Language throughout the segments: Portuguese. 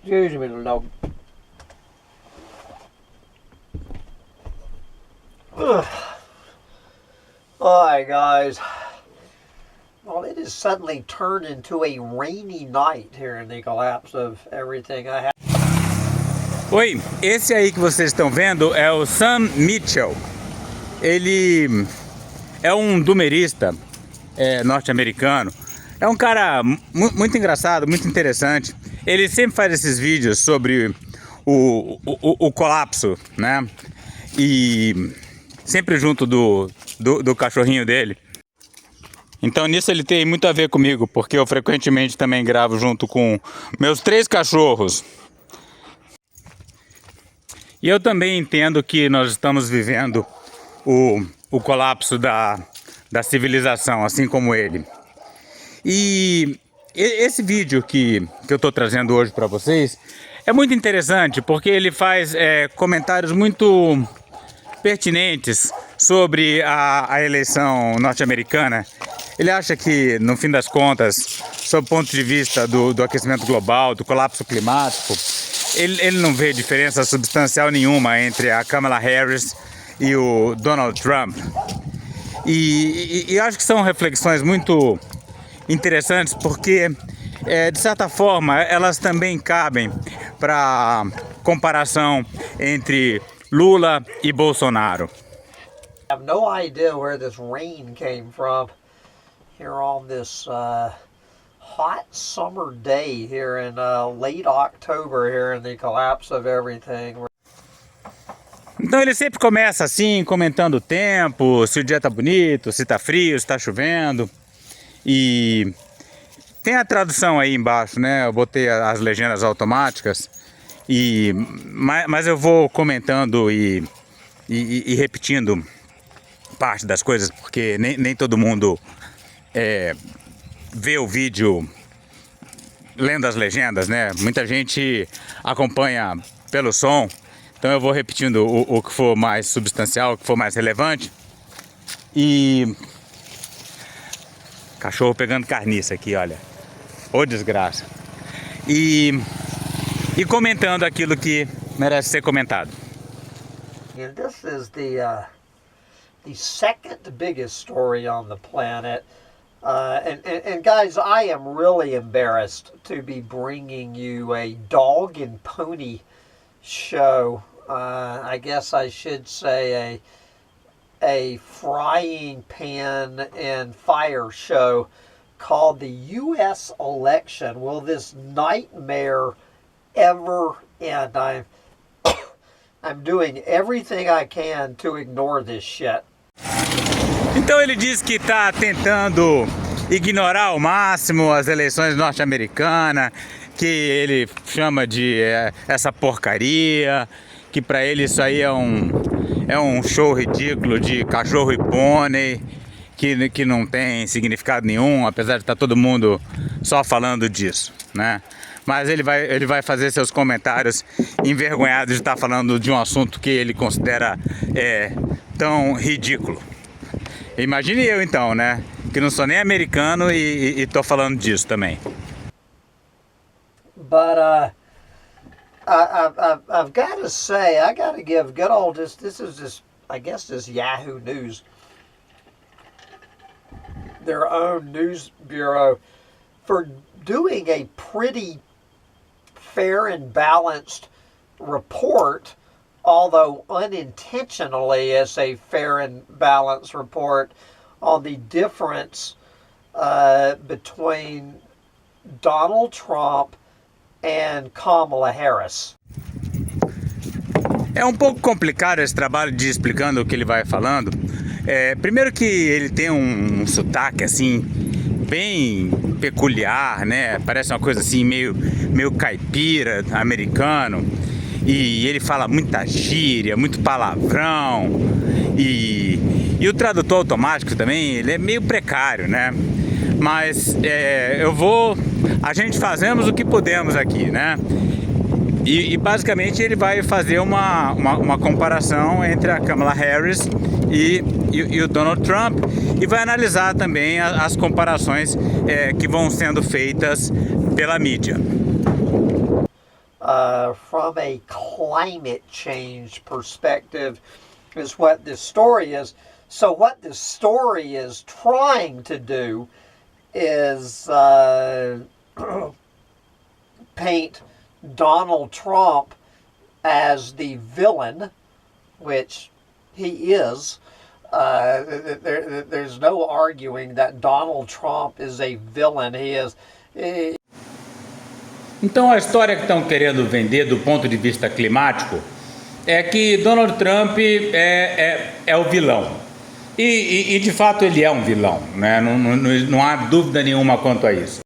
Excuse me, little dog. Alright, guys. Well, it has suddenly turned into a rainy night here in the collapse of everything I have. Oi, esse aí que vocês estão vendo é o Sam Mitchell. Ele é um dumerista norte-americano. É um cara muito engraçado, muito interessante. Ele sempre faz esses vídeos sobre o colapso, né? E sempre junto do cachorrinho dele. Então nisso ele tem muito a ver comigo, porque eu frequentemente também gravo junto com meus 3 cachorros. E eu também entendo que nós estamos vivendo o colapso da civilização, assim como ele. E esse vídeo que eu estou trazendo hoje para vocês é muito interessante, porque ele faz comentários muito pertinentes sobre a eleição norte-americana. Ele acha que, no fim das contas, sob o ponto de vista do aquecimento global, do colapso climático, ele não vê diferença substancial nenhuma entre a Kamala Harris e o Donald Trump. E acho que são reflexões muito interessantes, porque, de certa forma, elas também cabem para comparação entre Lula e Bolsonaro. I have no idea where this rain came from here on this hot summer day here in late October here in the collapse of everything. Então ele sempre começa assim, comentando o tempo, se o dia tá bonito, se tá frio, se tá chovendo. E tem a tradução aí embaixo, né? Eu botei as legendas automáticas. Mas eu vou comentando e repetindo parte das coisas, porque nem todo mundo vê o vídeo lendo as legendas, né? Muita gente acompanha pelo som, então eu vou repetindo o que for mais substancial, o que for mais relevante. E cachorro pegando carniça aqui, olha. Ô desgraça. E comentando aquilo que merece ser comentado. And this is the second biggest story on the planet. And guys, I am really embarrassed to be bringing you a dog and pony show. I guess I should say a frying pan and fire show called the U.S. election. Will this nightmare ever end? I'm doing everything I can to ignore this shit. Então ele diz que está tentando ignorar ao máximo as eleições norte-americanas, que ele chama de essa porcaria, que para ele isso aí é um show ridículo de cachorro e pônei, que não tem significado nenhum, apesar de estar todo mundo só falando disso, né? Mas ele vai fazer seus comentários envergonhados de estar falando de um assunto que ele considera tão ridículo. Imagine eu então, né? Que não sou nem americano e tô falando disso também. But I've got to say, I got to give good old this is just, I guess, this Yahoo News, their own news bureau, for doing a pretty fair and balanced report, although unintentionally it's a fair and balanced report on the difference between Donald Trump and Kamala Harris. É um pouco complicado esse trabalho de explicando o que ele vai falando. Primeiro que ele tem um sotaque assim bem peculiar, né? Parece uma coisa assim meio caipira, americano. E ele fala muita gíria, muito palavrão. E o tradutor automático também, ele é meio precário, né? Mas a gente fazemos o que podemos aqui, né? E basicamente ele vai fazer uma comparação entre a Kamala Harris e o Donald Trump, e vai analisar também as comparações que vão sendo feitas pela mídia. From a climate change perspective is what this story is. So what this story is trying to do is paint Donald Trump as the villain, which he is. There's no arguing that Donald Trump is a villain. He is. Então a história que estão querendo vender do ponto de vista climático é que Donald Trump é o vilão. E de fato ele é um vilão, né? Não há dúvida nenhuma quanto a isso.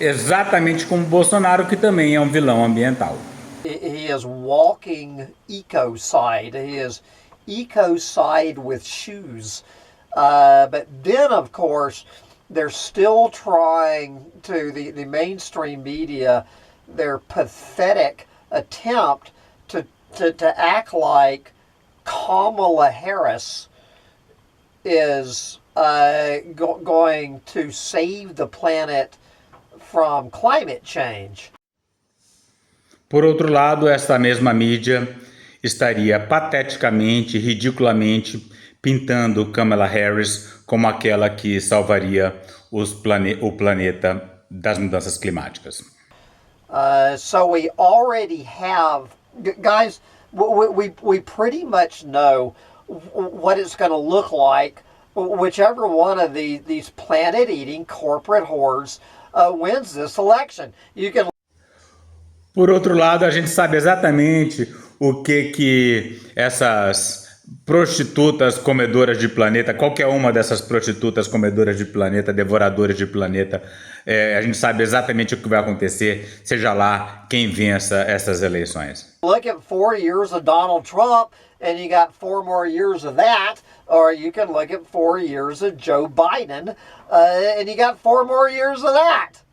Exatamente como Bolsonaro, que também é um vilão ambiental. He is walking ecocide. He is ecocide with shoes. But then, of course, they're still trying to, the mainstream media, their pathetic attempt to act like Kamala Harris is going to save the planet from climate change. Por outro lado, esta mesma mídia estaria pateticamente, ridiculamente pintando Kamala Harris como aquela que salvaria o planeta das mudanças climáticas. So we already have, guys, we pretty much know what it's going to look like whichever one of these planet-eating corporate whores wins this election. You can. Por outro lado, a gente sabe exatamente o que essas prostitutas comedoras de planeta, qualquer uma dessas prostitutas comedoras de planeta, devoradoras de planeta, a gente sabe exatamente o que vai acontecer, seja lá quem vença essas eleições. Look at 4 years of Donald Trump and you got 4 more years of that, or you can look at 4 years of Joe Biden and you got 4 more years of that.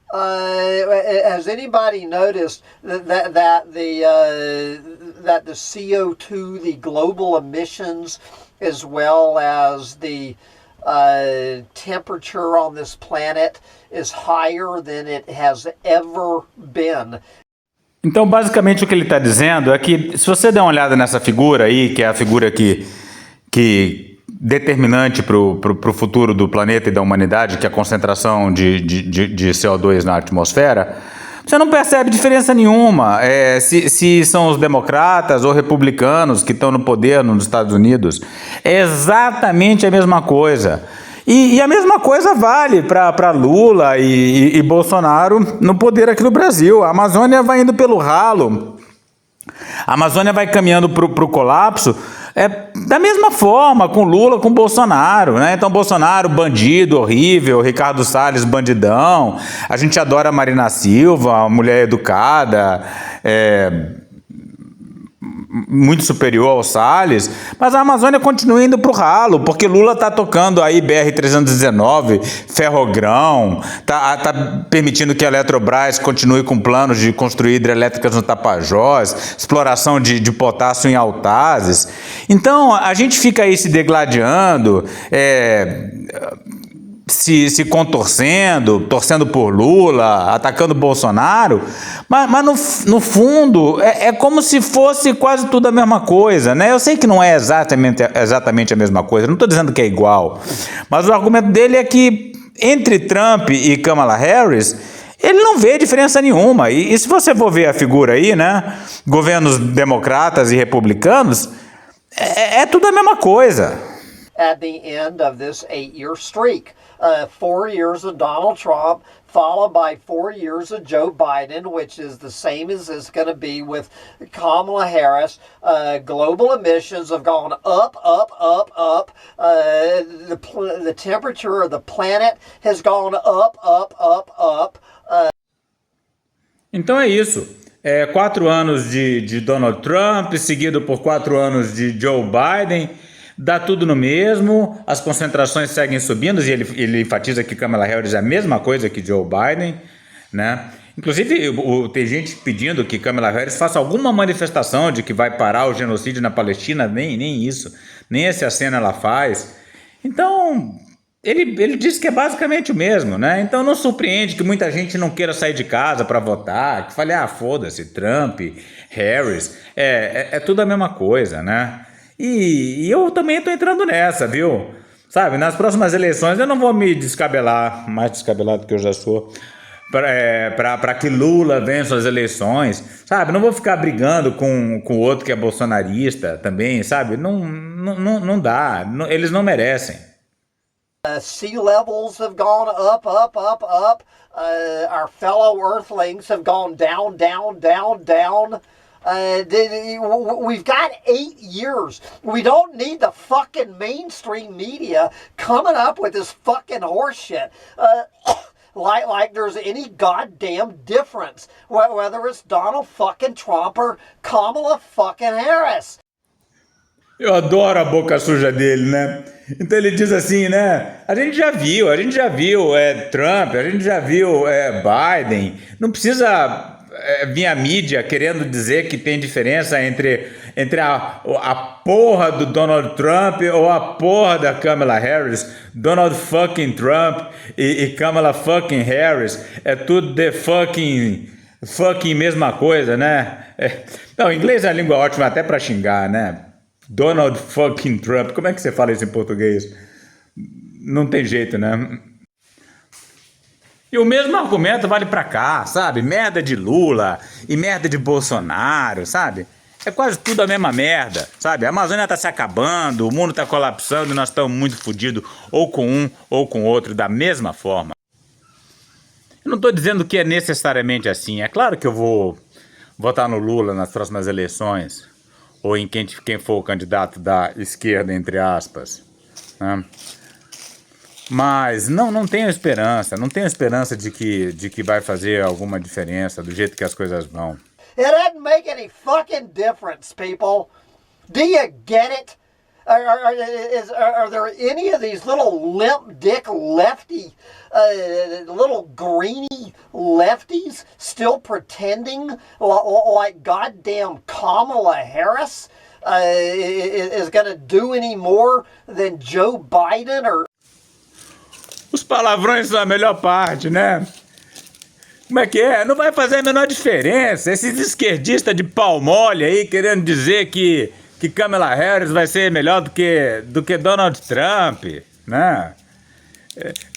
Has anybody noticed that the CO2, the global emissions, as well as the temperature on this planet is higher than it has ever been? Então, basicamente, o que ele está dizendo é que, se você der uma olhada nessa figura aí, que é a figura que determinante para o futuro do planeta e da humanidade, que é a concentração de CO2 na atmosfera, você não percebe diferença nenhuma se são os democratas ou republicanos que estão no poder nos Estados Unidos. É exatamente a mesma coisa. E a mesma coisa vale para Lula e Bolsonaro no poder aqui no Brasil. A Amazônia vai indo pelo ralo, a Amazônia vai caminhando para o colapso. Da mesma forma com Lula, com Bolsonaro, né? Então Bolsonaro, bandido, horrível, Ricardo Salles, bandidão, a gente adora a Marina Silva, uma mulher educada, muito superior ao Salles, mas a Amazônia continua indo para o ralo, porque Lula está tocando aí BR-319, Ferrogrão, tá permitindo que a Eletrobras continue com planos de construir hidrelétricas no Tapajós, exploração de potássio em Altazes. Então, a gente fica aí se degladiando, se contorcendo, torcendo por Lula, atacando Bolsonaro, mas no fundo é como se fosse quase tudo a mesma coisa, né? Eu sei que não é exatamente a mesma coisa, não estou dizendo que é igual, mas o argumento dele é que entre Trump e Kamala Harris, ele não vê diferença nenhuma. E se você for ver a figura aí, né? Governos democratas e republicanos, é tudo a mesma coisa. At the end of this 8-year streak. 4 years of Donald Trump, followed by 4 years of Joe Biden, which is the same as it's going to be with Kamala Harris. Global emissions have gone up. The temperature of the planet has gone up. Então é isso. 4 anos de Donald Trump, seguido por 4 anos de Joe Biden. Dá tudo no mesmo, as concentrações seguem subindo, e ele enfatiza que Kamala Harris é a mesma coisa que Joe Biden, né? Inclusive, tem gente pedindo que Kamala Harris faça alguma manifestação de que vai parar o genocídio na Palestina, nem isso, nem essa cena ela faz. Então, ele diz que é basicamente o mesmo, né? Então não surpreende que muita gente não queira sair de casa para votar, que fale, foda-se, Trump, Harris, é tudo a mesma coisa, né? E eu também tô entrando nessa, viu? Sabe, nas próximas eleições eu não vou me descabelar, mais descabelado que eu já sou, para que Lula vença as eleições, sabe? Não vou ficar brigando com o outro que é bolsonarista também, sabe? Não dá, eles não merecem. Sea levels have gone up, up, up, up. Our fellow Earthlings have gone down, down, down, down. We've got 8 years. We don't need the fucking mainstream media coming up with this fucking horseshit. Like there's any goddamn difference, whether it's Donald fucking Trump or Kamala fucking Harris. Eu adoro a boca suja dele, né? Então ele diz assim, né? A gente já viu Trump, a gente já viu Biden. Não precisa vir a mídia querendo dizer que tem diferença entre a porra do Donald Trump ou a porra da Kamala Harris. Donald fucking Trump e Kamala fucking Harris. É tudo the fucking mesma coisa, né? Não, inglês é uma língua ótima até pra xingar, né? Donald fucking Trump. Como é que você fala isso em português? Não tem jeito, né? E o mesmo argumento vale pra cá, sabe? Merda de Lula e merda de Bolsonaro, sabe? É quase tudo a mesma merda, sabe? A Amazônia tá se acabando, o mundo tá colapsando e nós estamos muito fodidos, ou com um ou com outro, da mesma forma. Eu não tô dizendo que é necessariamente assim. É claro que eu vou votar no Lula nas próximas eleições, ou em quem for o candidato da esquerda, entre aspas, né? Mas não tenho esperança de que vai fazer alguma diferença do jeito que as coisas vão. It doesn't make any fucking difference, people. Do you get it? Are there any of these little limp dick lefty, little greeny lefties still pretending like goddamn Kamala Harris is going to do any more than Joe Biden or... Os palavrões são a melhor parte, né? Como é que é? Não vai fazer a menor diferença. Esses esquerdistas de pau mole aí querendo dizer que Kamala Harris vai ser melhor do que Donald Trump, né?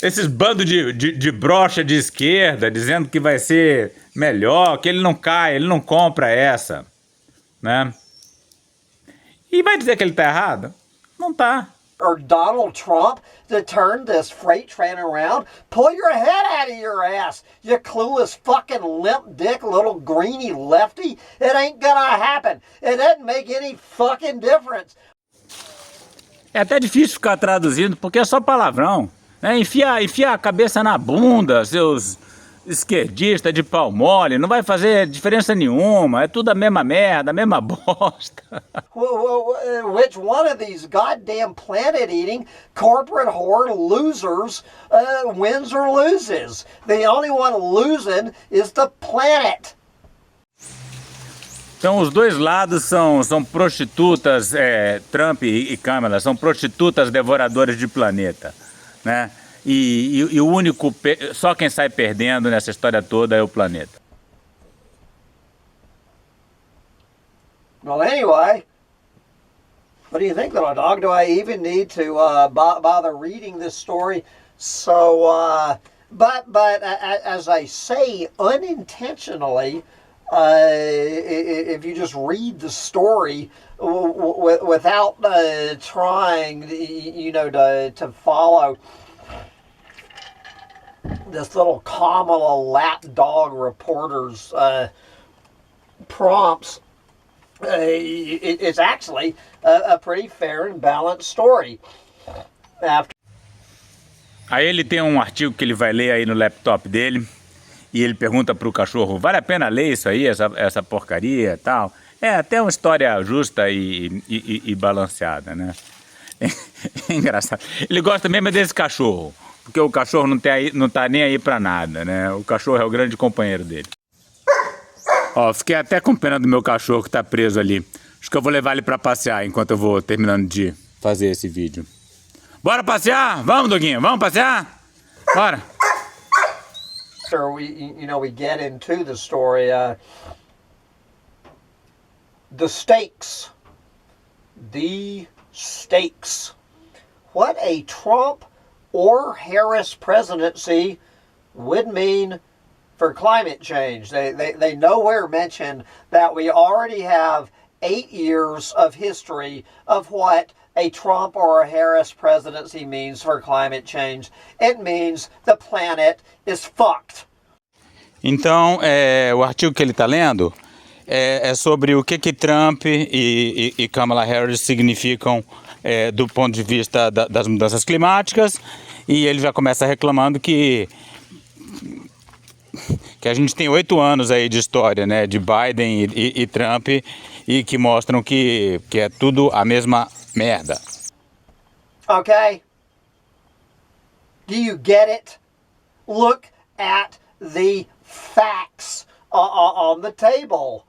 Esses bandos de brocha de esquerda dizendo que vai ser melhor, que ele não cai, ele não compra essa, né? E vai dizer que ele tá errado? Não tá. Or Donald Trump to turn this freight train around, pull your head out of your ass, you clueless fucking limp dick little greeny lefty. It ain't gonna happen. It doesn't make any fucking difference. É até difícil ficar traduzindo porque é só palavrão, né? Enfia a cabeça na bunda, seus esquerdistas de pau mole, não vai fazer diferença nenhuma, é tudo a mesma merda, a mesma bosta. Which one of these goddamn planet-eating, corporate whore losers wins or loses? The only one losing is the planet. Então os dois lados são prostitutas, Trump e Kamala, são prostitutas devoradoras de planeta, né? E o único, só quem sai perdendo nessa história toda é o planeta. Well, anyway, what do you think, little dog? Do I even need to bother reading this story? So, but as I say, unintentionally, if you just read the story without trying, to follow this little Kamala lapdog reporter's prompts, it's actually a pretty fair and balanced story. Aí ele tem um artigo que ele vai ler aí no laptop dele e ele pergunta pro cachorro, vale a pena ler isso aí, essa porcaria e tal? É até uma história justa e balanceada, né? É engraçado. Ele gosta mesmo desse cachorro, Porque o cachorro não tá nem aí pra nada, né? O cachorro é o grande companheiro dele. Ó, fiquei até com pena do meu cachorro que tá preso ali. Acho que eu vou levar ele pra passear enquanto eu vou terminando de fazer esse vídeo. Bora passear? Vamos, Doguinho, vamos passear? Bora. We get into the story. The stakes. The stakes. What a Trump or Harris presidency would mean for climate change. They nowhere mention that we already have 8 years of history of what a Trump or a Harris presidency means for climate change. It means the planet is fucked. Então, o artigo que ele está lendo é sobre o que Trump e Kamala Harris significam do ponto de vista das mudanças climáticas, e ele já começa reclamando que a gente tem 8 anos aí de história, né, de Biden e Trump, e que mostram que é tudo a mesma merda. Okay? Do you get it? Look at the facts on the table.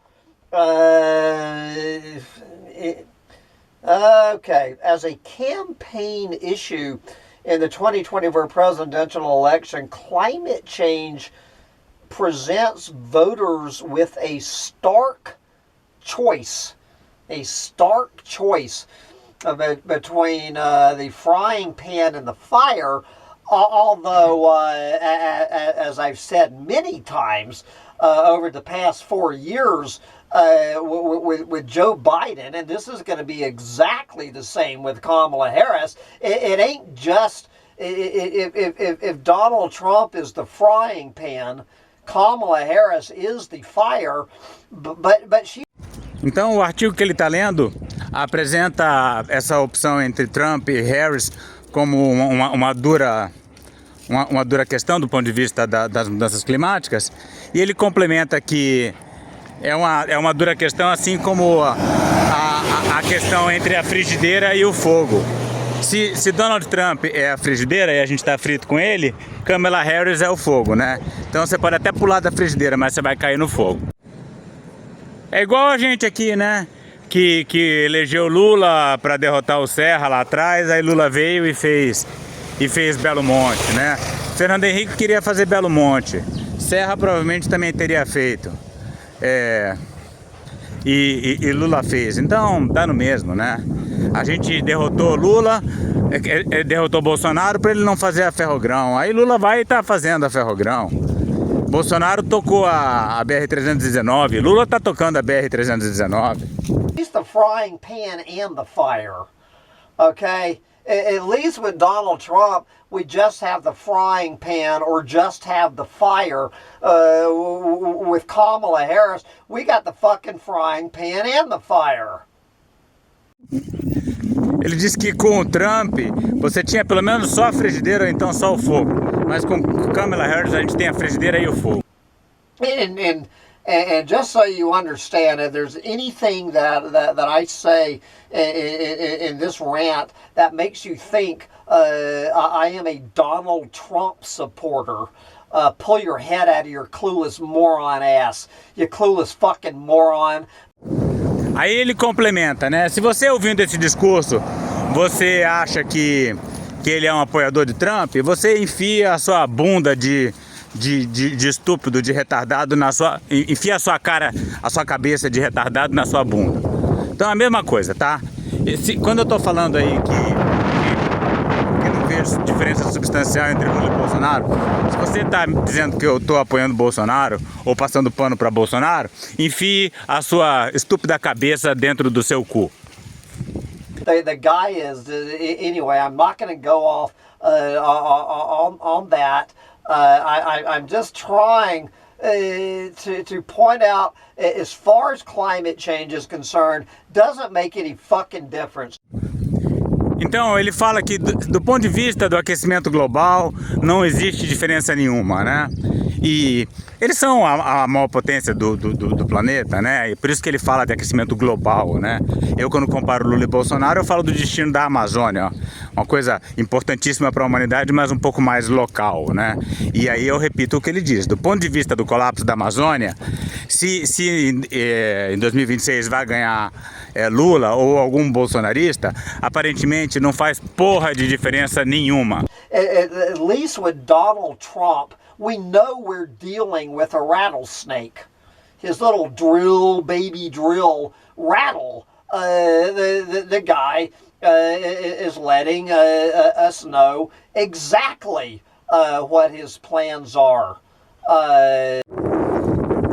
Okay, as a campaign issue in the 2024 presidential election, climate change presents voters with a stark choice between the frying pan and the fire. Although, as I've said many times over the past 4 years with Joe Biden, and this is going to be exactly the same with Kamala Harris, it ain't just, if Donald Trump is the frying pan, Kamala Harris is the fire, but she... Então, o artigo que ele está lendo apresenta essa opção entre Trump e Harris como uma dura questão do ponto de vista das mudanças climáticas, e ele complementa que é uma dura questão, assim como a questão entre a frigideira e o fogo. Se Donald Trump é a frigideira e a gente está frito com ele, Kamala Harris é o fogo, né? Então você pode até pular da frigideira, mas você vai cair no fogo. É igual a gente aqui, né? Que elegeu Lula para derrotar o Serra lá atrás, aí Lula veio e fez Belo Monte, né? Fernando Henrique queria fazer Belo Monte, Serra provavelmente também teria feito, e Lula fez, então dá no mesmo, né? A gente derrotou Lula, derrotou Bolsonaro para ele não fazer a ferrogrão, aí Lula vai e tá fazendo a ferrogrão. Bolsonaro tocou a BR-319, Lula tá tocando a BR-319. It's the frying pan and the fire, okay? At least with Donald Trump, we just have the frying pan or just have the fire. With Kamala Harris, we got the fucking frying pan and the fire. Ele disse que com o Trump você tinha pelo menos só a frigideira ou então só o fogo. Mas com Kamala Harris a gente tem a frigideira e o fogo. And just so you understand, if there's anything that I say in this rant that makes you think I am a Donald Trump supporter, pull your head out of your clueless moron ass. You clueless fucking moron. Aí ele complementa, né? Se você ouvindo esse discurso, você acha que ele é um apoiador de Trump, você enfia a sua bunda de estúpido, de retardado enfia a sua cabeça de retardado na sua bunda. Então é a mesma coisa, tá? Quando eu tô falando aí que não vejo diferença substancial entre Lula e Bolsonaro, se você tá dizendo que eu tô apoiando Bolsonaro ou passando pano para Bolsonaro, enfie a sua estúpida cabeça dentro do seu cu. The guy is, anyway, I'm not going to go off on that. I'm just trying to point out, as far as climate change is concerned, doesn't make any fucking difference. Então, ele fala que do ponto de vista do aquecimento global, não existe diferença nenhuma, né? E eles são a maior potência do planeta, né? E por isso que ele fala de aquecimento global, né? Eu, quando comparo Lula e Bolsonaro, eu falo do destino da Amazônia, ó. Uma coisa importantíssima para a humanidade, mas um pouco mais local, né? E aí eu repito o que ele diz. Do ponto de vista do colapso da Amazônia, se em 2026 vai ganhar Lula ou algum bolsonarista, aparentemente não faz porra de diferença nenhuma. At least with Donald Trump, we know we're dealing with a rattlesnake. His little drill, baby drill rattle. The guy is letting us know exactly what his plans are.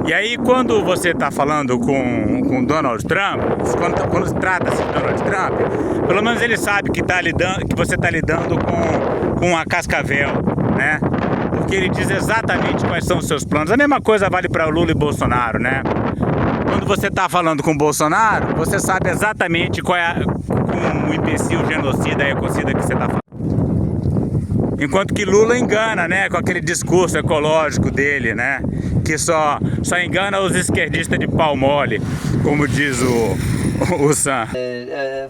E aí, quando você está falando com Donald Trump, quando se trata-se de Donald Trump, pelo menos ele sabe que você está lidando com a cascavel, né? Porque ele diz exatamente quais são os seus planos. A mesma coisa vale para Lula e Bolsonaro, né? Quando você está falando com Bolsonaro, você sabe exatamente qual é o imbecil, genocida e ecocida que você está falando. Enquanto que Lula engana, né, com aquele discurso ecológico dele, né, que só engana os esquerdistas de pau mole, como diz o Sam.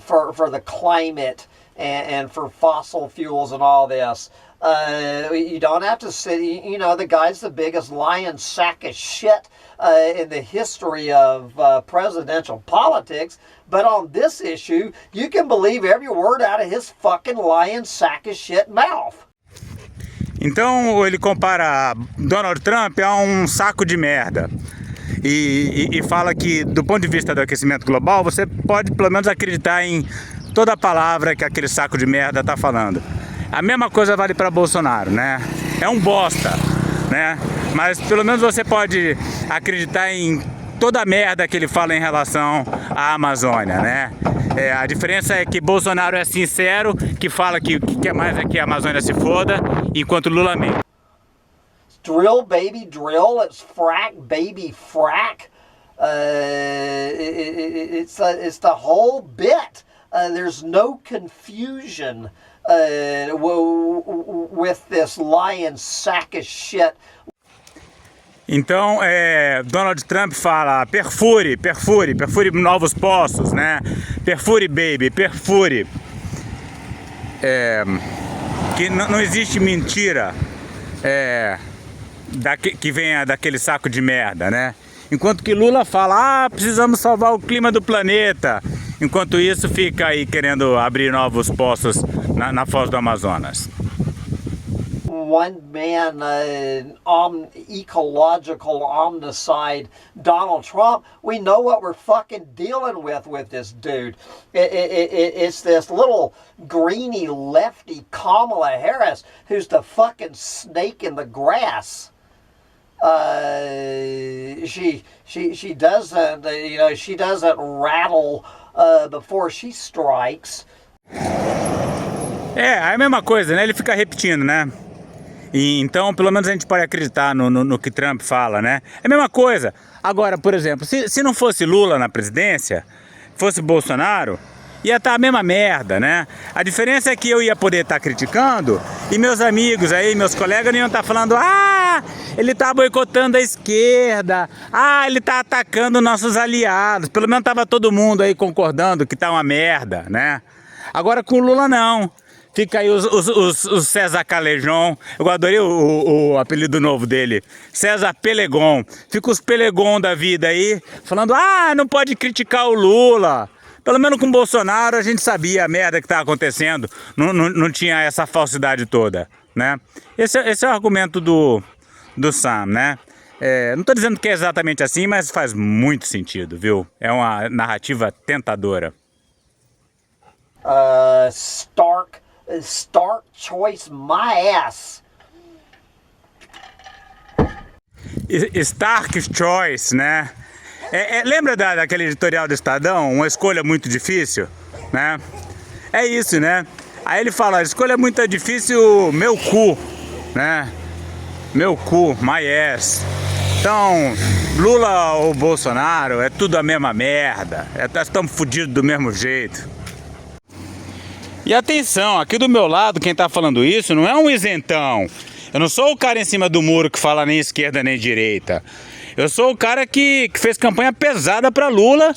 For the climate and for fossil fuels and all this. You don't have to sit, you know, the guy's the biggest lying sack of shit in the history of presidential politics, but on this issue, you can believe every word out of his fucking lying sack of shit mouth. Então ele compara Donald Trump a um saco de merda e fala que do ponto de vista do aquecimento global você pode pelo menos acreditar em toda a palavra que aquele saco de merda está falando. A mesma coisa vale para Bolsonaro, né? É um bosta, né? Mas pelo menos você pode acreditar em toda a merda que ele fala em relação à Amazônia, né? A diferença é que Bolsonaro é sincero, que fala que o que quer mais é que a Amazônia se foda, enquanto Lula mente. Drill, baby, drill. It's frack, baby, frack. It's the whole bit. There's no confusion with this lying sack of shit. Então, Donald Trump fala, perfure novos poços, né? Perfure, baby, perfure. Que não existe mentira que venha daquele saco de merda, né? Enquanto que Lula fala, precisamos salvar o clima do planeta. Enquanto isso, fica aí querendo abrir novos poços na foz do Amazonas. One man, ecological omnicide, Donald Trump, we know what we're fucking dealing with this dude. It's this little greeny lefty Kamala Harris who's the fucking snake in the grass. She doesn't, she doesn't rattle before she strikes. A mesma coisa, né? Ele fica repetindo, né? E, então, pelo menos a gente pode acreditar no que Trump fala, né? É a mesma coisa. Agora, por exemplo, se não fosse Lula na presidência, fosse Bolsonaro, ia estar a mesma merda, né? A diferença é que eu ia poder estar criticando e meus amigos aí, meus colegas não iam estar falando ele tá boicotando a esquerda, ele tá atacando nossos aliados. Pelo menos tava todo mundo aí concordando que tá uma merda, né? Agora com o Lula não. Fica aí os César Calejon. Eu adorei o apelido novo dele, César Pelegon. Fica os Pelegon da vida aí, falando, não pode criticar o Lula. Pelo menos com o Bolsonaro a gente sabia a merda que estava acontecendo. Não tinha essa falsidade toda, né? Esse é o argumento do Sam, né? Não estou dizendo que é exatamente assim, mas faz muito sentido, viu? É uma narrativa tentadora. Stark choice my ass. Stark choice, né? Lembra daquele editorial do Estadão? Uma escolha muito difícil, né? É isso, né? Aí ele fala, escolha muito difícil, meu cu, né? Meu cu, my ass. Então, Lula ou Bolsonaro, é tudo a mesma merda. Estamos fodidos do mesmo jeito. E atenção, aqui do meu lado, quem tá falando isso não é um isentão. Eu não sou o cara em cima do muro que fala nem esquerda nem direita. Eu sou o cara que fez campanha pesada para Lula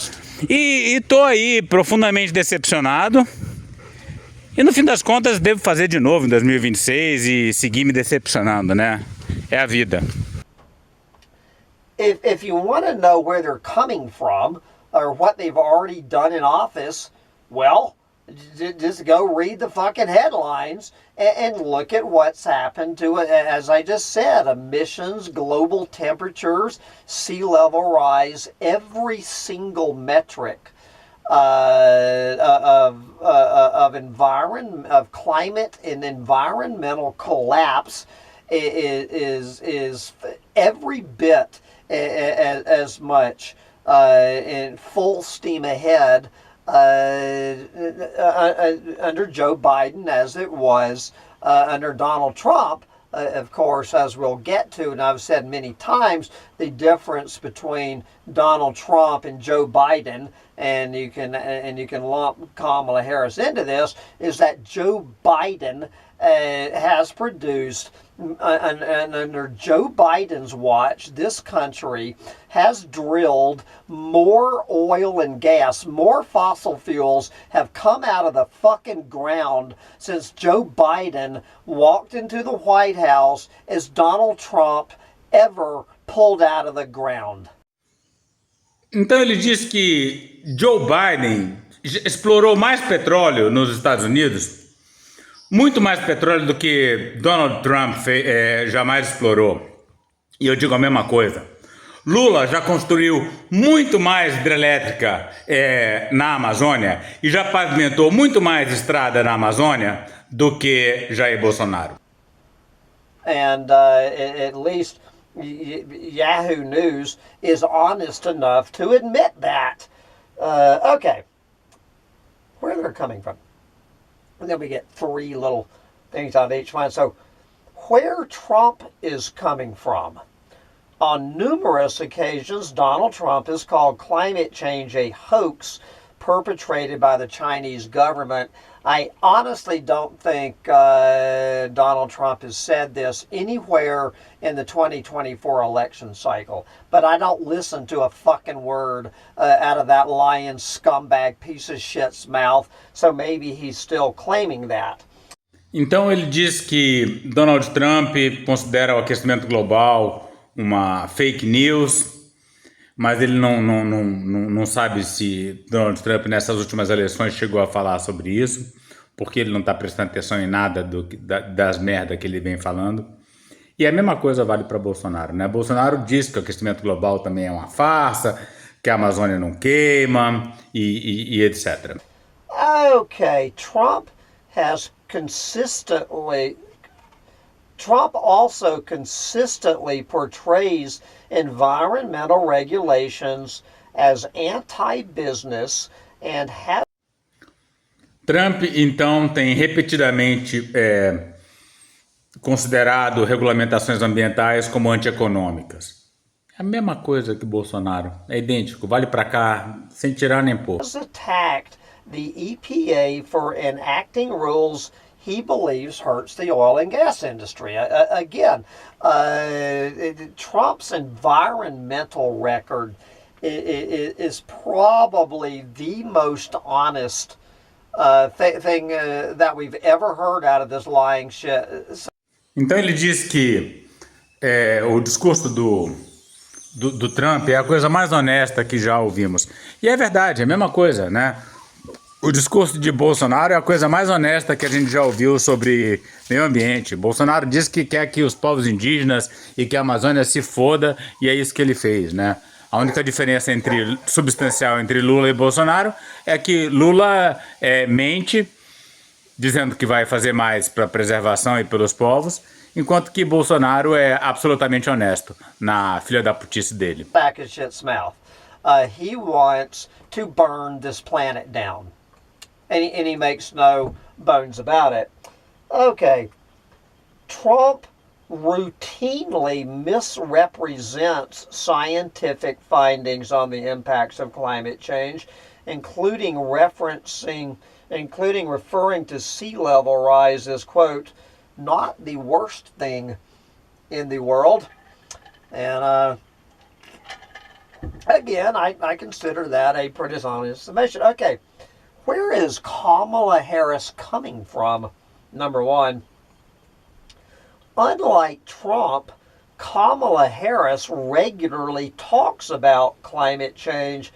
e tô aí profundamente decepcionado. E no fim das contas devo fazer de novo em 2026 e seguir me decepcionando, né? É a vida. If you want to know where they're coming from or what they've already done in office, well, just go read the fucking headlines and look at what's happened to it. As I just said, emissions, global temperatures, sea level rise, every single metric of climate and environmental collapse is every bit as much in full steam ahead under Joe Biden as it was under Donald Trump. Of course, as we'll get to, and I've said many times, the difference between Donald Trump and Joe Biden, and you can lump Kamala Harris into this, is that Joe Biden has produced, and under Joe Biden's watch, this country has drilled more oil and gas, more fossil fuels have come out of the fucking ground since Joe Biden walked into the White House as Donald Trump ever pulled out of the ground. Então ele diz que Joe Biden explorou mais petróleo nos Estados Unidos, muito mais petróleo do que Donald Trump jamais explorou. E eu digo a mesma coisa. Lula já construiu muito mais hidrelétrica na Amazônia e já pavimentou muito mais estrada na Amazônia do que Jair Bolsonaro. And at least Yahoo News is honest enough to admit that. Okay, where they're coming from. And then we get three little things on each one. So where Trump is coming from. On numerous occasions, Donald Trump has called climate change a hoax perpetrated by the Chinese government. I honestly don't think Donald Trump has said this anywhere in the 2024 election cycle. But I don't listen to a fucking word out of that lying scumbag piece of shit's mouth. So maybe he's still claiming that. Então ele diz que Donald Trump considera o aquecimento global uma fake news, mas ele não sabe se Donald Trump nessas últimas eleições chegou a falar sobre isso, porque ele não está prestando atenção em nada das merdas que ele vem falando. E a mesma coisa vale para Bolsonaro, né? Bolsonaro diz que o aquecimento global também é uma farsa, que a Amazônia não queima e etc. Okay, Trump also consistently portrays environmental regulations as anti-business and has... Trump, então, tem repetidamente considerado regulamentações ambientais como antieconômicas. É a mesma coisa que Bolsonaro, é idêntico, vale para cá, sem tirar nem pôr. ...attacked the EPA for enacting rules he believes hurts the oil and gas industry. Again, Trump's environmental record is probably the most honest thing that we've ever heard out of this lying shit. Então ele diz que o discurso do Trump é a coisa mais honesta que já ouvimos. E é verdade, é a mesma coisa, né? O discurso de Bolsonaro é a coisa mais honesta que a gente já ouviu sobre meio ambiente. Bolsonaro diz que quer que os povos indígenas e que a Amazônia se foda, e é isso que ele fez, né? A única diferença substancial entre Lula e Bolsonaro é que Lula mente, dizendo que vai fazer mais para a preservação e pelos povos, enquanto que Bolsonaro é absolutamente honesto na filha da putice dele. Back of shit's mouth. He wants to burn this planet down. And he makes no bones about it. Okay, Trump routinely misrepresents scientific findings on the impacts of climate change including referring to sea level rise as, quote, not the worst thing in the world. And again, I consider that a pretty honest submission. Okay, where is Kamala Harris coming from? Number one, unlike Trump, Kamala Harris regularly talks about climate change.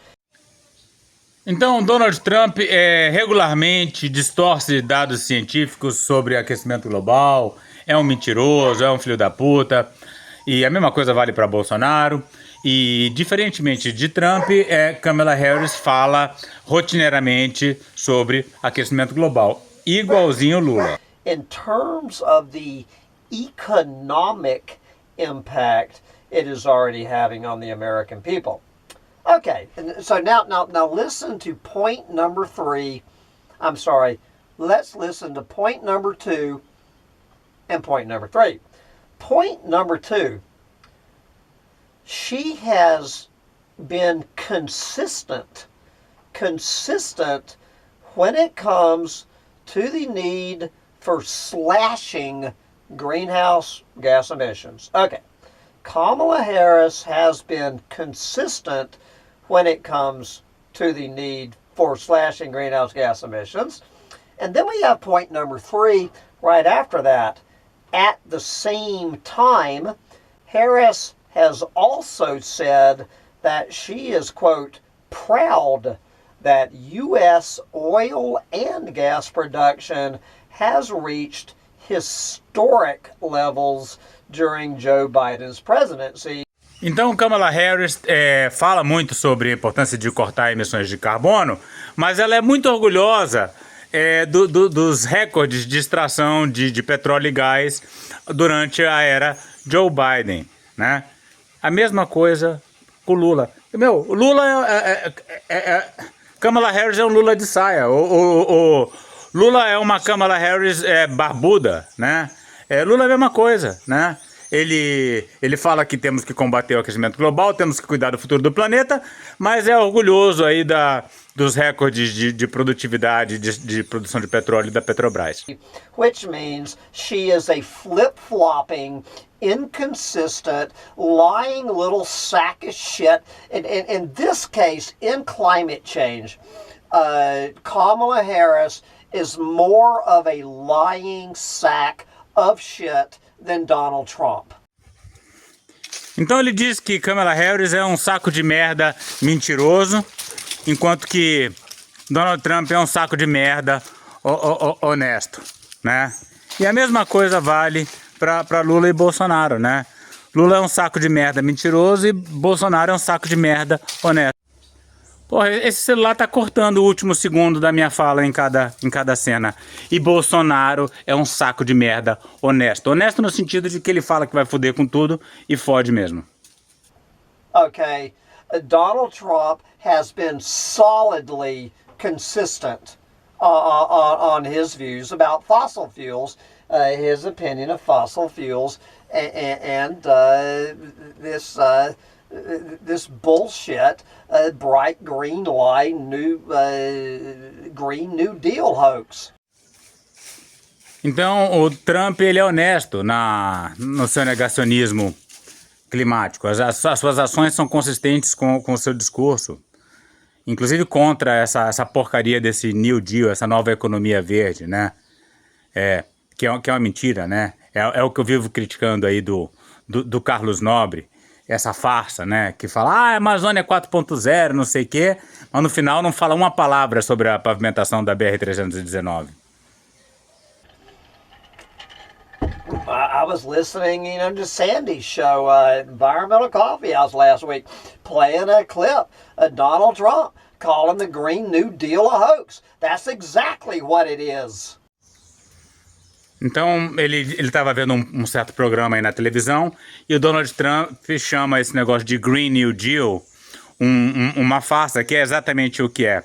Então, Donald Trump regularmente distorce dados científicos sobre aquecimento global, é um mentiroso, é um filho da puta, e a mesma coisa vale para Bolsonaro. E, diferentemente de Trump, Kamala Harris fala rotineiramente sobre aquecimento global, igualzinho Lula. In terms of the economic impact it is already having on the American people. Okay, so now listen to point number 3. I'm sorry, let's listen to point number 2 and point number 3. Point number 2, she has been consistent when it comes to the need for slashing greenhouse gas emissions. Okay, Kamala Harris has been consistent when it comes to the need for slashing greenhouse gas emissions. And then we have point number 3 right after that. At the same time, Harris has also said that she is, quote, proud that U.S. oil and gas production has reached historic levels during Joe Biden's presidency. Então, Kamala Harris fala muito sobre a importância de cortar emissões de carbono, mas ela é muito orgulhosa dos recordes de extração de petróleo e gás durante a era Joe Biden, né? A mesma coisa com o Lula. Meu, o Lula Kamala Harris é um Lula de saia. O Lula é uma Kamala Harris barbuda, né? Lula é a mesma coisa, né? Ele fala que temos que combater o aquecimento global, temos que cuidar do futuro do planeta, mas é orgulhoso aí dos recordes de produtividade, de produção de petróleo da Petrobras. Which means she is a flip-flopping, inconsistent, lying little sack of shit. In this case, in climate change, Kamala Harris is more of a lying sack of shit than Donald Trump. Então ele diz que Kamala Harris é um saco de merda mentiroso, enquanto que Donald Trump é um saco de merda honesto, né? E a mesma coisa vale para Lula e Bolsonaro, né? Lula é um saco de merda mentiroso e Bolsonaro é um saco de merda honesto. Porra, esse celular tá cortando o último segundo da minha fala em cada cena. E Bolsonaro é um saco de merda honesto. Honesto no sentido de que ele fala que vai foder com tudo e fode mesmo. Okay, Donald Trump has been solidly consistent on his views about fossil fuels, his opinion of fossil fuels, and this bullshit, bright green light, Green New Deal hoax. Então o Trump ele é honesto no seu negacionismo climático. As suas ações são consistentes com o seu discurso, inclusive contra essa porcaria desse New Deal, essa nova economia verde, né? Que é uma mentira, né? É o que eu vivo criticando aí do Carlos Nobre. Essa farsa, né, que fala, a Amazônia 4.0, não sei o quê, mas no final não fala uma palavra sobre a pavimentação da BR-319. I was listening, to Sandy's show, Environmental Coffee House last week, playing a clip of Donald Trump calling the Green New Deal a hoax. That's exactly what it is. Então, ele estava vendo um certo programa aí na televisão e o Donald Trump chama esse negócio de Green New Deal uma farsa, que é exatamente o que é.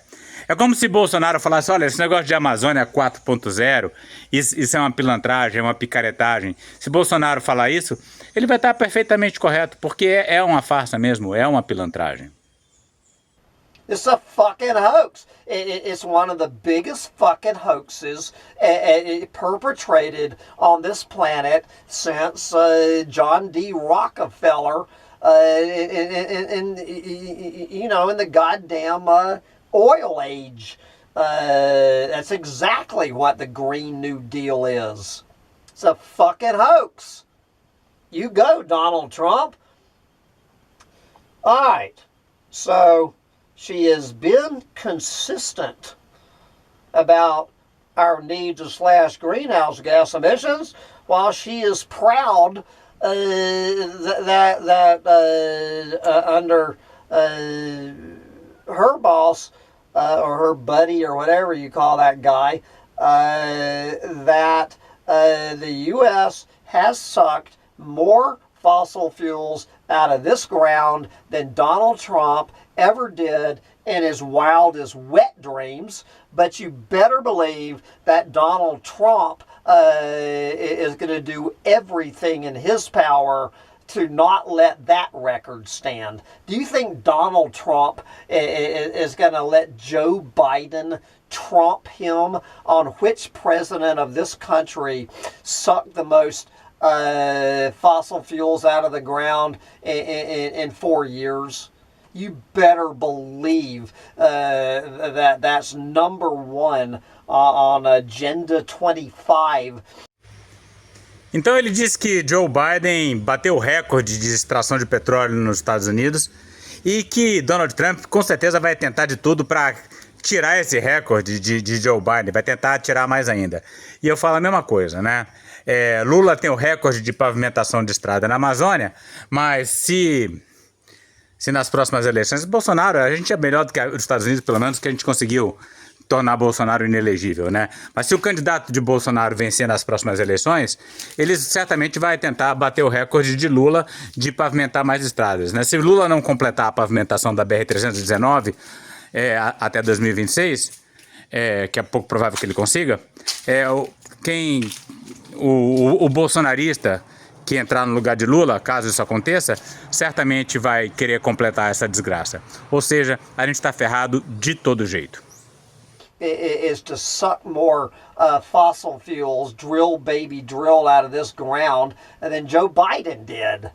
É como se Bolsonaro falasse, olha, esse negócio de Amazônia 4.0, isso é uma pilantragem, é uma picaretagem. Se Bolsonaro falar isso, ele vai estar perfeitamente correto, porque é uma farsa mesmo, é uma pilantragem. It's a fucking hoax. It's one of the biggest fucking hoaxes perpetrated on this planet since John D. Rockefeller, in the goddamn oil age. That's exactly what the Green New Deal is. It's a fucking hoax. You go, Donald Trump. All right. So she has been consistent about our need to slash greenhouse gas emissions, while she is proud that under her boss or her buddy or whatever you call that guy, that the U.S. has sucked more fossil fuels out of this ground than Donald Trump ever did in his wildest wet dreams. But you better believe that Donald Trump is going to do everything in his power to not let that record stand. Do you think Donald Trump is going to let Joe Biden trump him on which president of this country sucked the most fossil fuels out of the ground in 4 years? You better believe that's number one on Agenda 25. Então ele disse que Joe Biden bateu o recorde de extração de petróleo nos Estados Unidos e que Donald Trump com certeza vai tentar de tudo para tirar esse recorde de Joe Biden, vai tentar tirar mais ainda. E eu falo a mesma coisa, né? Lula tem o recorde de pavimentação de estrada na Amazônia, mas se nas próximas eleições, Bolsonaro, a gente é melhor do que os Estados Unidos, pelo menos, que a gente conseguiu tornar Bolsonaro inelegível, né? Mas se o candidato de Bolsonaro vencer nas próximas eleições, ele certamente vai tentar bater o recorde de Lula de pavimentar mais estradas, né? Se Lula não completar a pavimentação da BR-319 até 2026, que é pouco provável que ele consiga, o bolsonarista que entrar no lugar de Lula, caso isso aconteça, certamente vai querer completar essa desgraça. Ou seja, a gente está ferrado de todo jeito. Is to suck more fossil fuels, drill baby drill, out of this ground than Joe Biden did.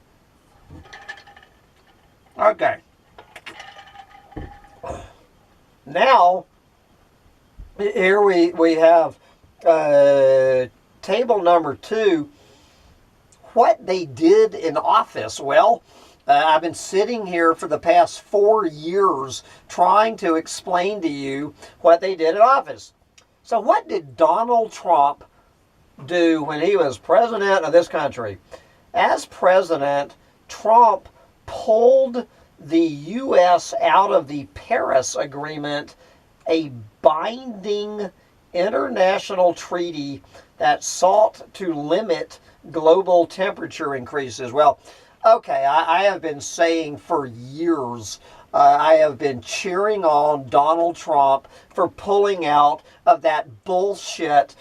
Okay. Now, here we have table number 2. What they did in office. Well, I've been sitting here for the past 4 years trying to explain to you what they did in office. So what did Donald Trump do when he was president of this country? As president, Trump pulled the U.S. out of the Paris Agreement, a binding international treaty that sought to limit global temperature increases. Well, okay, I have been saying for years, I have been cheering on Donald Trump for pulling out of that bullshit,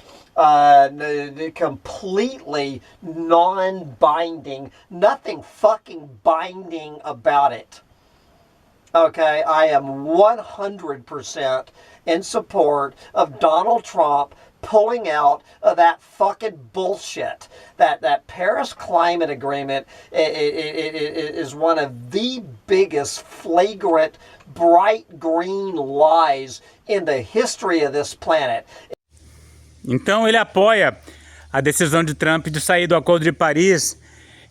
completely non-binding, nothing fucking binding about it. Okay, I am 100% in support of Donald Trump pulling out of that fucking bullshit. That Paris Climate Agreement is one of the biggest flagrant bright green lies in the history of this planet. Então ele apoia a decisão de Trump de sair do Acordo de Paris,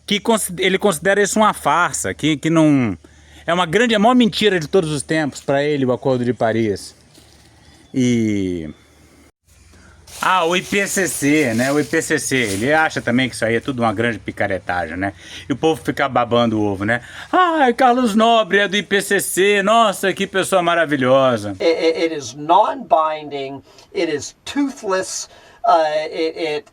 que ele considera isso uma farsa, que não é a maior mentira de todos os tempos para ele, o Acordo de Paris. O IPCC, né? O IPCC, ele acha também que isso aí é tudo uma grande picaretagem, né? E o povo fica babando o ovo, né? Ai, Carlos Nobre é do IPCC, nossa, que pessoa maravilhosa. It is non-binding, it is toothless, it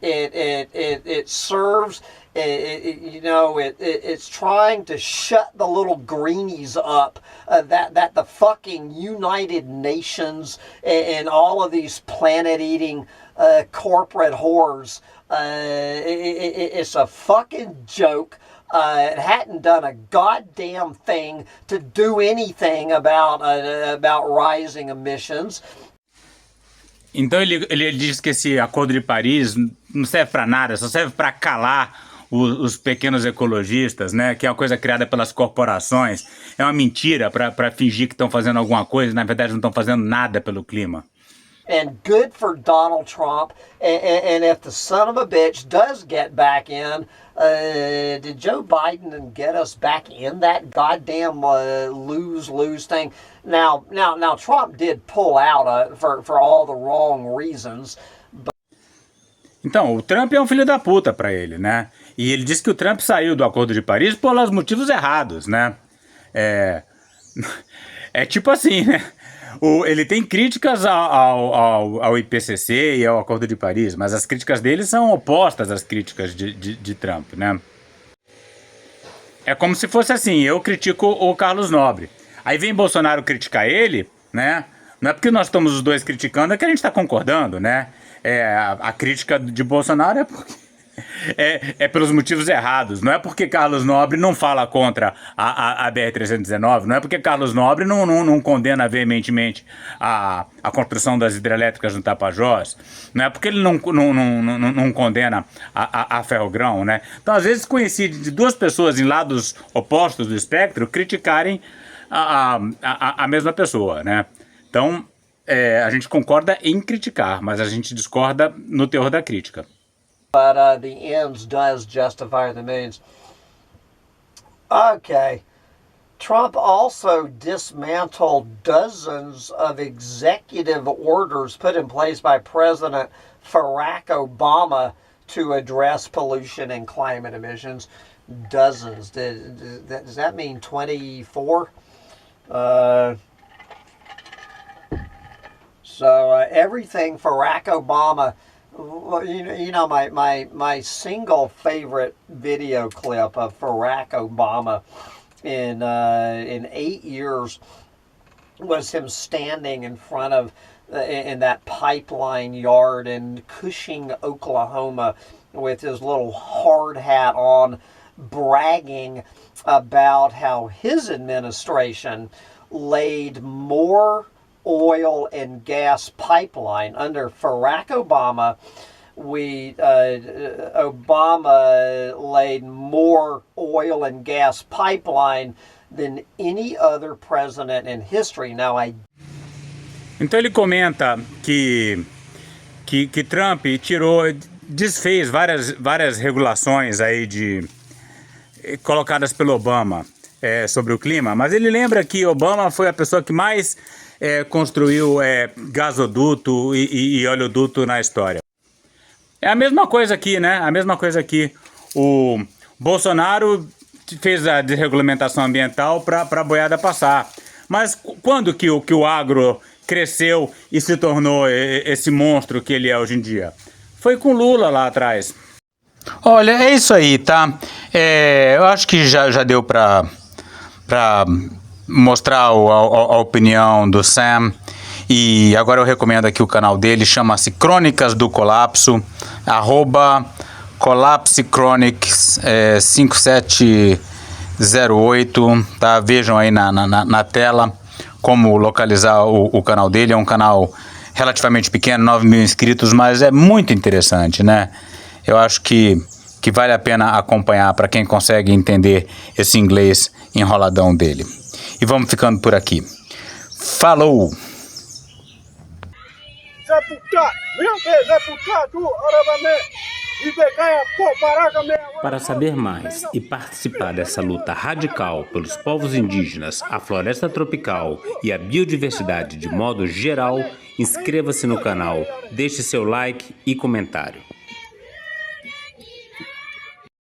serves, it's trying to shut the little greenies up, that the fucking United Nations and all of these planet-eating corporate whores, it's a fucking joke. it hadn't done a goddamn thing to do anything about rising emissions. Então ele diz que esse Acordo de Paris não serve para nada, só serve para calar os pequenos ecologistas, né? Que é uma coisa criada pelas corporações. É uma mentira para fingir que estão fazendo alguma coisa, na verdade não estão fazendo nada pelo clima. And good for Donald Trump. And if the son of a bitch does get back in, did Joe Biden get us back in that goddamn lose-lose thing? Now, Trump did pull out for all the wrong reasons. Então, o Trump é um filho da puta para ele, né? E ele disse que o Trump saiu do Acordo de Paris pelos motivos errados, né? É tipo assim, né? Ele tem críticas ao IPCC e ao Acordo de Paris, mas as críticas dele são opostas às críticas de Trump, né? É como se fosse assim, eu critico o Carlos Nobre. Aí vem Bolsonaro criticar ele, né? Não é porque nós estamos os dois criticando, é que a gente está concordando, né? A crítica de Bolsonaro é porque... É pelos motivos errados. Não é porque Carlos Nobre não fala contra a BR-319, não é porque Carlos Nobre não condena veementemente a construção das hidrelétricas no Tapajós, não é porque ele não condena a ferrogrão, né? Então, às vezes, coincide de duas pessoas em lados opostos do espectro criticarem a mesma pessoa, né? Então, a gente concorda em criticar, mas a gente discorda no teor da crítica. But the ends does justify the means. Okay. Trump also dismantled dozens of executive orders put in place by President Barack Obama to address pollution and climate emissions. Dozens. Does that mean 24? Everything Barack Obama... You know, my single favorite video clip of Barack Obama in 8 years was him standing in front of in that pipeline yard in Cushing, Oklahoma, with his little hard hat on, bragging about how his administration laid more oil and gas pipeline under Barack Obama. Obama laid more oil and gas pipeline than any other president in history. Então ele comenta que Trump desfez várias regulações aí colocadas pelo Obama sobre o clima, mas ele lembra que Obama foi a pessoa que mais construiu gasoduto e oleoduto na história. É a mesma coisa aqui, né? A mesma coisa aqui. O Bolsonaro fez a desregulamentação ambiental para a boiada passar. Mas quando que o agro cresceu e se tornou esse monstro que ele é hoje em dia? Foi com Lula lá atrás. Olha, é isso aí, tá? Eu acho que já deu para mostrar a opinião do Sam, e agora eu recomendo aqui o canal dele, chama-se Crônicas do Colapso, @ColapseChronics 5708, tá? Vejam aí na tela como localizar o canal dele. É um canal relativamente pequeno, 9 mil inscritos, mas é muito interessante, né? Eu acho que vale a pena acompanhar para quem consegue entender esse inglês enroladão dele. E vamos ficando por aqui. Falou! Para saber mais e participar dessa luta radical pelos povos indígenas, a floresta tropical e a biodiversidade de modo geral, inscreva-se no canal, deixe seu like e comentário.